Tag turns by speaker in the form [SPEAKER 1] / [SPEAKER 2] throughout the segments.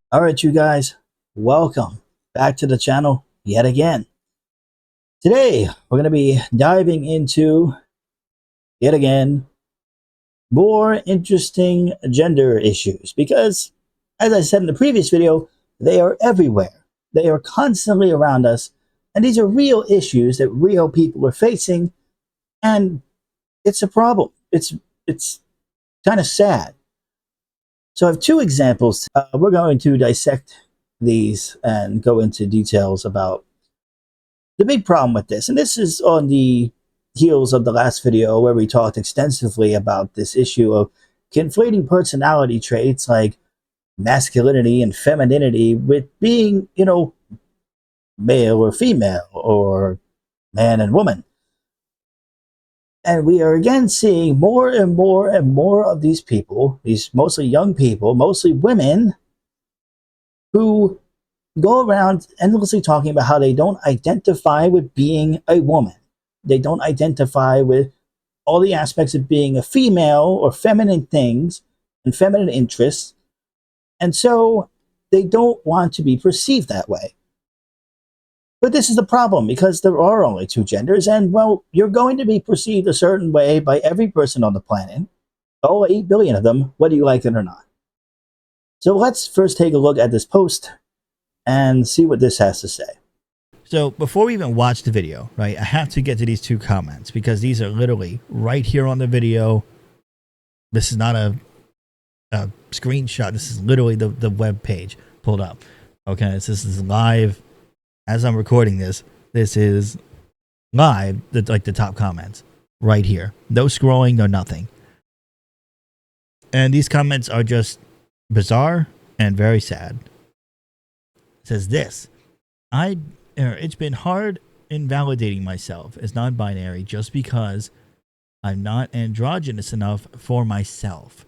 [SPEAKER 1] All right, you guys, welcome back to the channel yet again. Today, we're going to be diving into, yet again, more interesting gender issues because, as I said in the previous video, they are everywhere. They are constantly around us, and these are real issues that real people are facing, and it's a problem. It's kind of sad. So I have two examples. We're going to dissect these and go into details about the big problem with this, and this is on the heels of the last video where we talked extensively about this issue of conflating personality traits like masculinity and femininity with being, male or female or man and woman. And we are again seeing more and more and more of these people, these mostly young people, mostly women, who go around endlessly talking about how they don't identify with being a woman. They don't identify with all the aspects of being a female or feminine things and feminine interests. And so they don't want to be perceived that way. But this is the problem because there are only two genders, and well, you're going to be perceived a certain way by every person on the planet, all 8 billion of them, whether you like it or not. So let's first take a look at this post and see what this has to say.
[SPEAKER 2] So before we even watch the video, right, I have to get to these two comments because these are literally right here on the video. This is not a screenshot. This is literally the web page pulled up. Okay, so this is live as I'm recording this. This is live, like the top comments right here. No scrolling, no nothing. And these comments are just bizarre and very sad. It says this. It's been hard invalidating myself as non-binary just because I'm not androgynous enough for myself.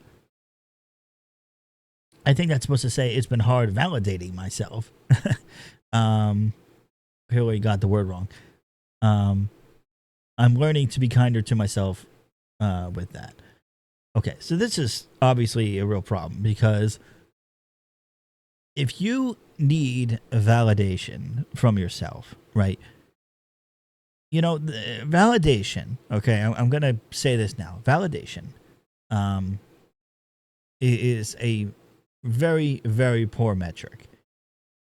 [SPEAKER 2] I think that's supposed to say it's been hard validating myself. Hillary got the word wrong. I'm learning to be kinder to myself with that. Okay, so this is obviously a real problem because if you need a validation from yourself, right? Validation, okay, I'm going to say this now. Validation is a very, very poor metric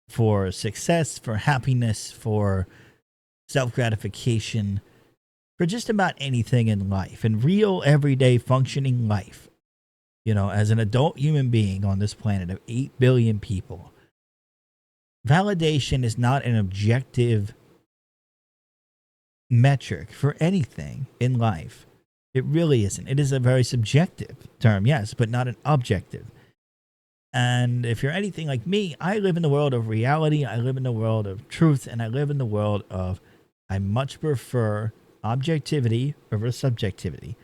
[SPEAKER 2] for success, for happiness, for self-gratification, for just about anything in life, in real, everyday, functioning life. As an adult human being on this planet of 8 billion people, validation is not an objective metric for anything in life. It really isn't. It is a very subjective term, yes, but not an objective. And if you're anything like me, I live in the world of reality, I live in the world of truth, and I live in the world of I much prefer objectivity over subjectivity.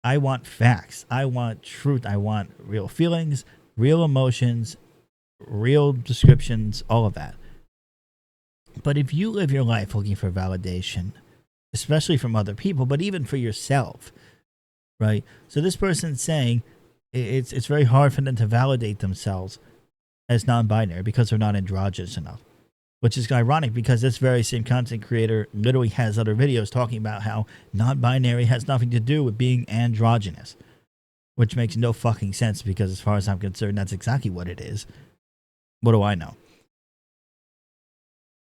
[SPEAKER 2] I want facts. I want truth. I want real feelings, real emotions, real descriptions, all of that. But if you live your life looking for validation, especially from other people, but even for yourself, right? So this person's saying it's very hard for them to validate themselves as non-binary because they're not androgynous enough. Which is ironic because this very same content creator literally has other videos talking about how non-binary has nothing to do with being androgynous. Which makes no fucking sense because as far as I'm concerned, that's exactly what it is. What do I know?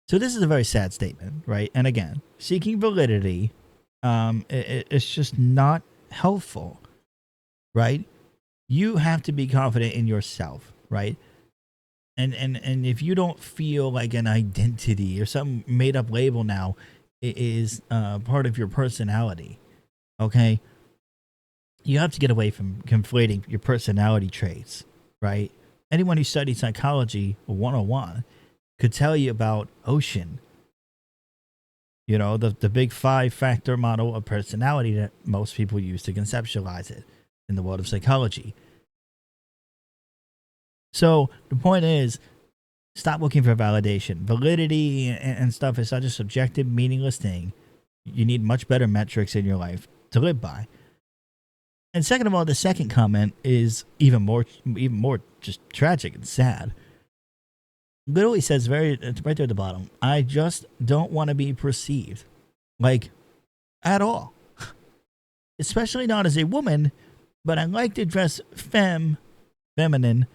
[SPEAKER 2] So this is a very sad statement, right? And again, seeking validity, it's just not helpful, right? You have to be confident in yourself, right? And if you don't feel like an identity or some made up label now is part of your personality, okay, you have to get away from conflating your personality traits, right? Anyone who studied psychology 101 could tell you about Ocean, the big 5-factor model of personality that most people use to conceptualize it in the world of psychology. So the point is, stop looking for validation. Validity and stuff is such a subjective, meaningless thing. You need much better metrics in your life to live by. And second of all, the second comment is even more just tragic and sad. literally says it's right there at the bottom. I just don't want to be perceived like at all, especially not as a woman. But I like to dress feminine,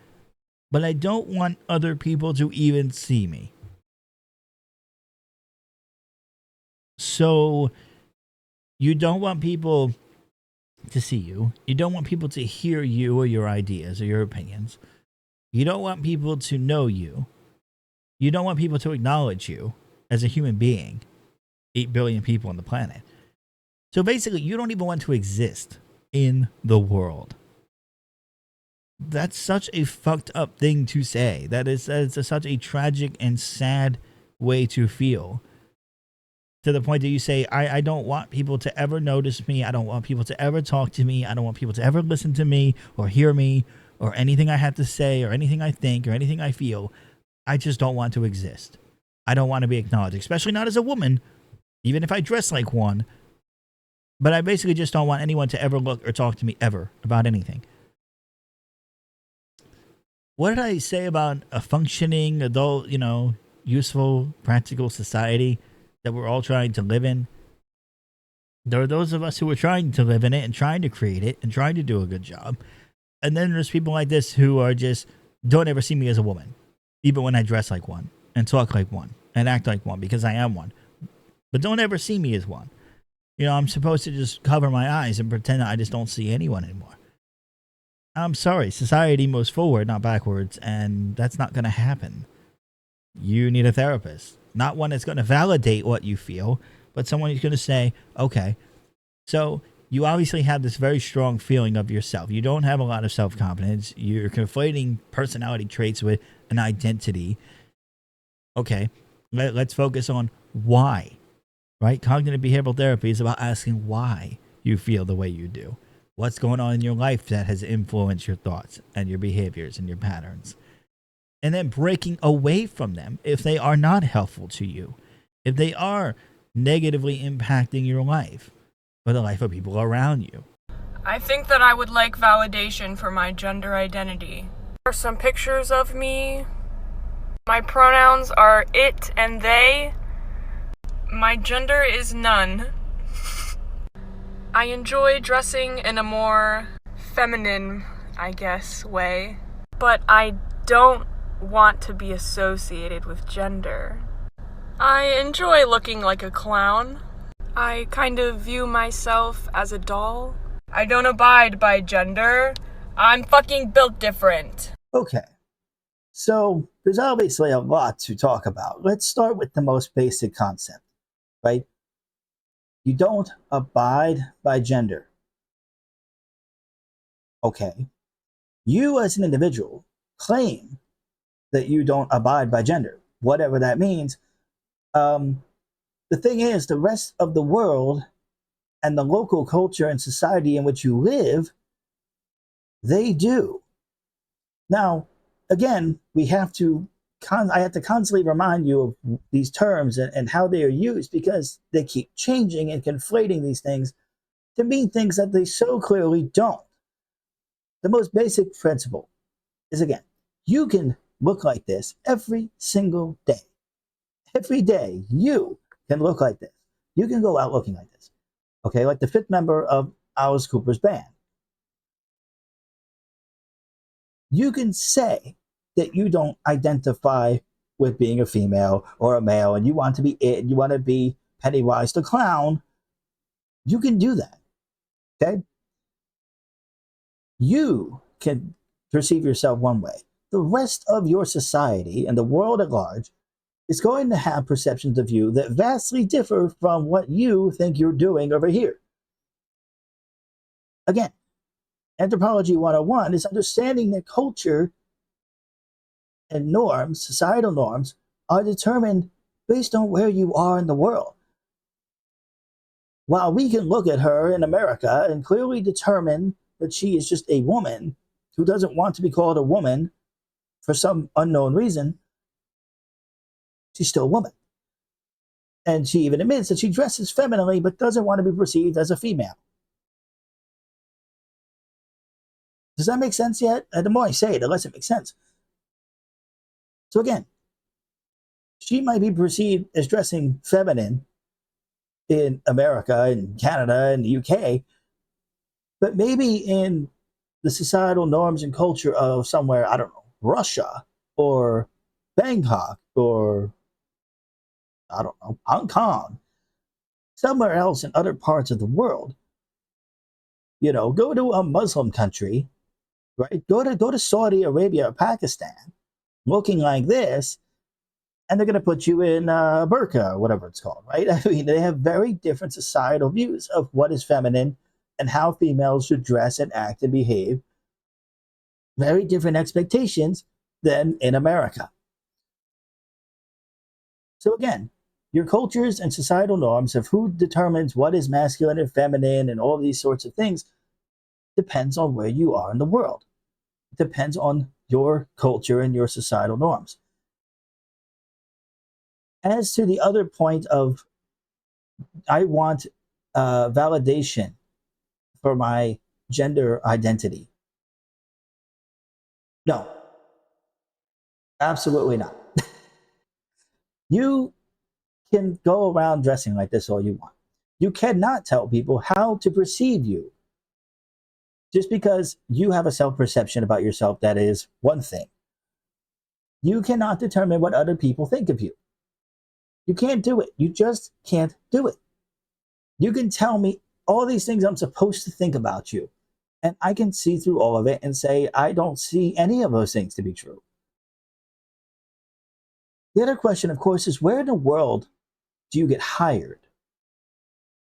[SPEAKER 2] but I don't want other people to even see me. So you don't want people to see you. You don't want people to hear you or your ideas or your opinions. You don't want people to know you. You don't want people to acknowledge you as a human being. 8 billion people on the planet. So basically, you don't even want to exist in the world. That's such a fucked up thing to say. That is such a tragic and sad way to feel. To the point that you say, I don't want people to ever notice me. I don't want people to ever talk to me. I don't want people to ever listen to me or hear me or anything I have to say or anything I think or anything I feel. I just don't want to exist. I don't want to be acknowledged, especially not as a woman, even if I dress like one. But I basically just don't want anyone to ever look or talk to me ever about anything. What did I say about a functioning, adult, useful, practical society that we're all trying to live in? There are those of us who are trying to live in it and trying to create it and trying to do a good job. And then there's people like this who are just, don't ever see me as a woman, even when I dress like one and talk like one and act like one because I am one. But don't ever see me as one. I'm supposed to just cover my eyes and pretend I just don't see anyone anymore. I'm sorry, society moves forward, not backwards, and that's not going to happen. You need a therapist. Not one that's going to validate what you feel, but someone who's going to say, okay, so you obviously have this very strong feeling of yourself. You don't have a lot of self-confidence. You're conflating personality traits with an identity. Okay, let's focus on why, right? Cognitive behavioral therapy is about asking why you feel the way you do. What's going on in your life that has influenced your thoughts and your behaviors and your patterns? And then breaking away from them if they are not helpful to you, if they are negatively impacting your life or the life of people around you.
[SPEAKER 3] I think that I would like validation for my gender identity. There are some pictures of me. My pronouns are it and they. My gender is none. I enjoy dressing in a more feminine, I guess, way. But I don't want to be associated with gender. I enjoy looking like a clown. I kind of view myself as a doll. I don't abide by gender. I'm fucking built different.
[SPEAKER 1] Okay, so there's obviously a lot to talk about. Let's start with the most basic concept, right? You don't abide by gender. Okay. You as an individual claim that you don't abide by gender, whatever that means. The thing is, the rest of the world and the local culture and society in which you live, they do. Now, again, I have to constantly remind you of these terms and how they are used because they keep changing and conflating these things to mean things that they so clearly don't. The most basic principle is, again, you can look like this every single day. Every day you can look like this. You can go out looking like this. Okay, like the fifth member of Alice Cooper's band. You can say that you don't identify with being a female or a male and you want to be it, you want to be Pennywise the clown. You can do that. Okay? You can perceive yourself one way. The rest of your society and the world at large is going to have perceptions of you that vastly differ from what you think you're doing over here. Again, Anthropology 101 is understanding that culture and norms, societal norms, are determined based on where you are in the world. While we can look at her in America and clearly determine that she is just a woman who doesn't want to be called a woman for some unknown reason, she's still a woman. And she even admits that she dresses femininely but doesn't want to be perceived as a female. Does that make sense yet? And the more I say it, the less it makes sense. So again, she might be perceived as dressing feminine in America and Canada and the UK, but maybe in the societal norms and culture of somewhere, I don't know, Russia or Bangkok or, I don't know, Hong Kong, somewhere else in other parts of the world. You know, go to a Muslim country, right? Go to Saudi Arabia or Pakistan looking like this, and they're going to put you in burqa or whatever it's called, right? I mean, they have very different societal views of what is feminine and how females should dress and act and behave. Very different expectations than in America. So again, your cultures and societal norms of who determines what is masculine and feminine and all these sorts of things depends on where you are in the world. It depends on your culture and your societal norms. As to the other point of, I want validation for my gender identity. No, absolutely not. You can go around dressing like this all you want. You cannot tell people how to perceive you. Just because you have a self-perception about yourself, that is one thing. You cannot determine what other people think of you. You can't do it. You just can't do it. You can tell me all these things I'm supposed to think about you, and I can see through all of it and say, I don't see any of those things to be true. The other question, of course, is where in the world do you get hired?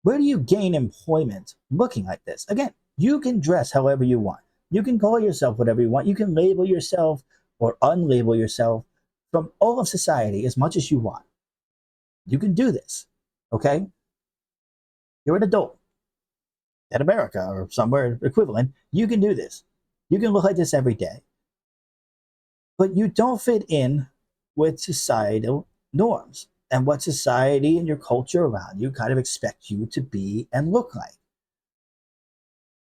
[SPEAKER 1] Where do you gain employment looking like this? Again, you can dress however you want. You can call yourself whatever you want. You can label yourself or unlabel yourself from all of society as much as you want. You can do this, okay? You're an adult in America or somewhere equivalent. You can do this. You can look like this every day. But you don't fit in with societal norms and what society and your culture around you kind of expect you to be and look like.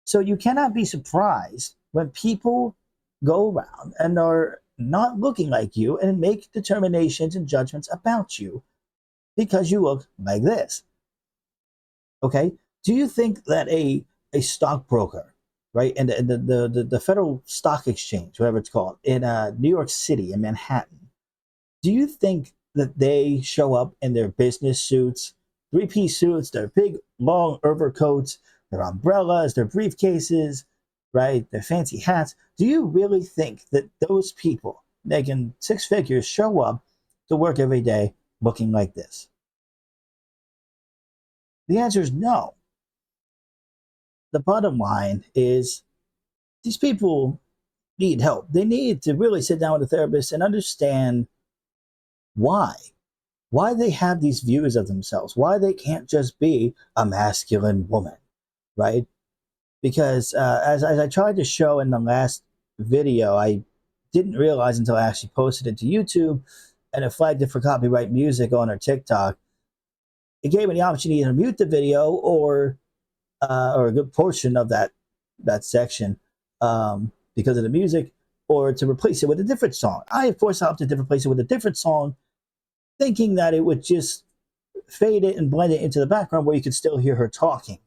[SPEAKER 1] So you cannot be surprised when people go around and are not looking like you and make determinations and judgments about you because you look like this. Okay? Do you think that a stockbroker, right, and the Federal Stock Exchange, whatever it's called, in New York City, in Manhattan, do you think that they show up in their business suits, three-piece suits, their big, long overcoats, their umbrellas, their briefcases, right, their fancy hats? Do you really think that those people making six figures show up to work every day looking like this? The answer is no. The bottom line is these people need help. They need to really sit down with a therapist and understand why they have these views of themselves, why they can't just be a masculine woman, right? Because as I tried to show in the last video, I didn't realize until I actually posted it to YouTube and it flagged it for copyright music on our TikTok. It gave me the option to either mute the video or a good portion of that section because of the music, or to replace it with a different song. I, of course, opted to replace it with a different song, thinking that it would just fade it and blend it into the background where you could still hear her talking.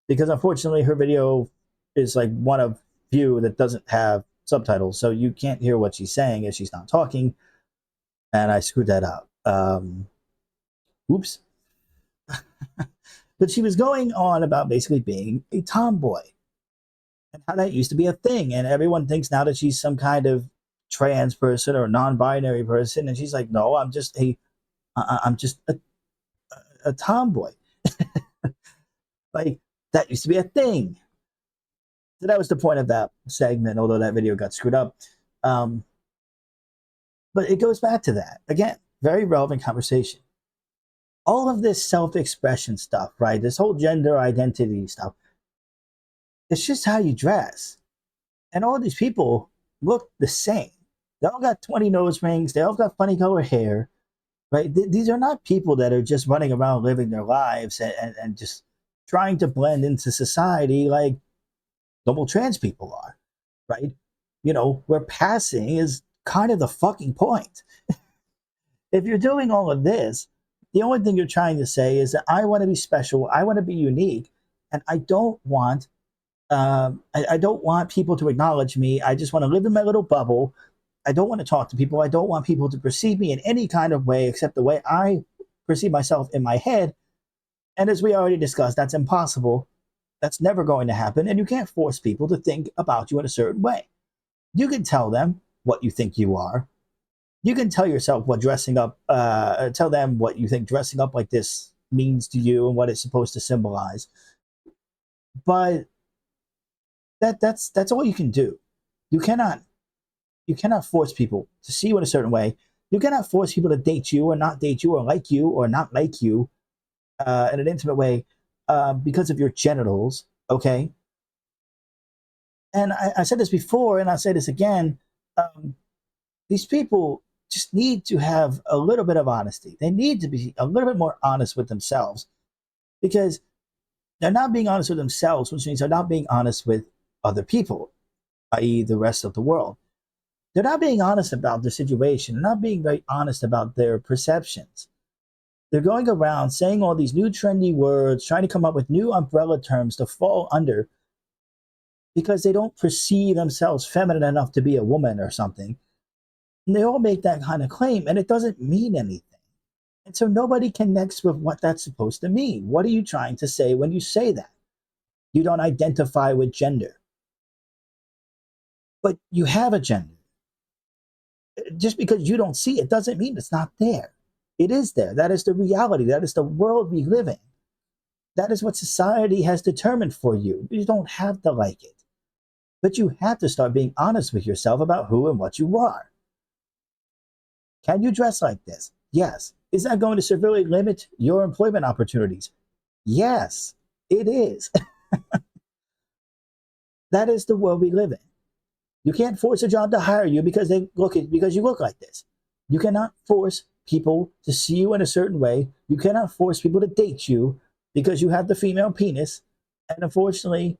[SPEAKER 1] Because unfortunately, her video is like one of few that doesn't have subtitles, so you can't hear what she's saying if she's not talking. And I screwed that up. Oops. But she was going on about basically being a tomboy and how that used to be a thing. And everyone thinks now that she's some kind of trans person or non-binary person. And she's like, no, I'm just a tomboy. Like, that used to be a thing. So that was the point of that segment, although that video got screwed up. But it goes back to that. Again, very relevant conversation. All of this self-expression stuff, right? This whole gender identity stuff, it's just how you dress. And all these people look the same. They all got 20 nose rings. They all got funny colored hair, right? These are not people that are just running around living their lives and just trying to blend into society like normal trans people are, right? You know, where passing is kind of the fucking point. if you're doing all of this, the only thing you're trying to say is that I want to be special, I want to be unique, and I don't want I don't want people to acknowledge me. I just want to live in my little bubble. I don't want to talk to people. I don't want people to perceive me in any kind of way except the way I perceive myself in my head. And as we already discussed, that's impossible. That's never going to happen. And you can't force people to think about you in a certain way. You can tell them what you think you are. You can tell yourself what dressing up, tell them what you think dressing up like this means to you and what it's supposed to symbolize. But that's all you can do. You cannot force people to see you in a certain way. You cannot force people to date you or not date you or not like you in an intimate way because of your genitals. Okay. And I said this before, and I'll say this again. These people just need to have a little bit of honesty. They need to be a little bit more honest with themselves, because they're not being honest with themselves, which means they're not being honest with other people, i.e. the rest of the world. They're not being honest about the situation. They're not being very honest about their perceptions. They're going around saying all these new trendy words, trying to come up with new umbrella terms to fall under because they don't perceive themselves feminine enough to be a woman or something. And they all make that kind of claim, and it doesn't mean anything. And so nobody connects with what that's supposed to mean. What are you trying to say when you say that? You don't identify with gender. But you have a gender. Just because you don't see it doesn't mean it's not there. It is there. That is the reality. That is the world we live in. That is what society has determined for you. You don't have to like it. But you have to start being honest with yourself about who and what you are. Can you dress like this? Yes. Is that going to severely limit your employment opportunities? Yes, it is. That is the world we live in. You can't force a job to hire you because you look like this. You cannot force people to see you in a certain way. You cannot force people to date you because you have the female penis. And unfortunately,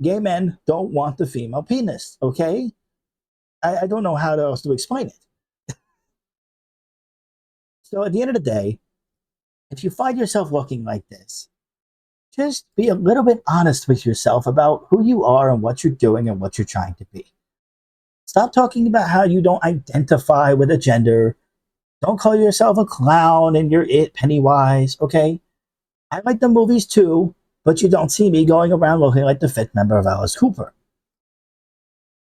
[SPEAKER 1] gay men don't want the female penis, okay? I don't know how else to explain it. So at the end of the day, if you find yourself looking like this, just be a little bit honest with yourself about who you are and what you're doing and what you're trying to be. Stop talking about how you don't identify with a gender. Don't call yourself a clown and you're it, Pennywise, okay? I like the movies too, but you don't see me going around looking like the fifth member of Alice Cooper.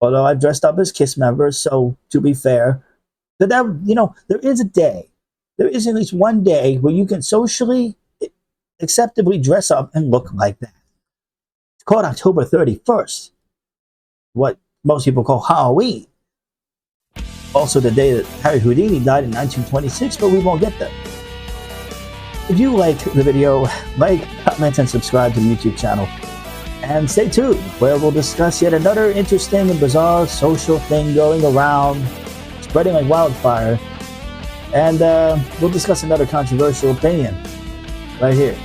[SPEAKER 1] Although I've dressed up as KISS members, so to be fair, but that, there is a day, there is at least one day where you can socially acceptably dress up and look like that. It's called October 31st. What most people call Halloween. Also the day that Harry Houdini died in 1926, but we won't get there. If you like the video, like, comment, and subscribe to the YouTube channel. And stay tuned, where we'll discuss yet another interesting and bizarre social thing going around, spreading like wildfire. And we'll discuss another controversial opinion right here.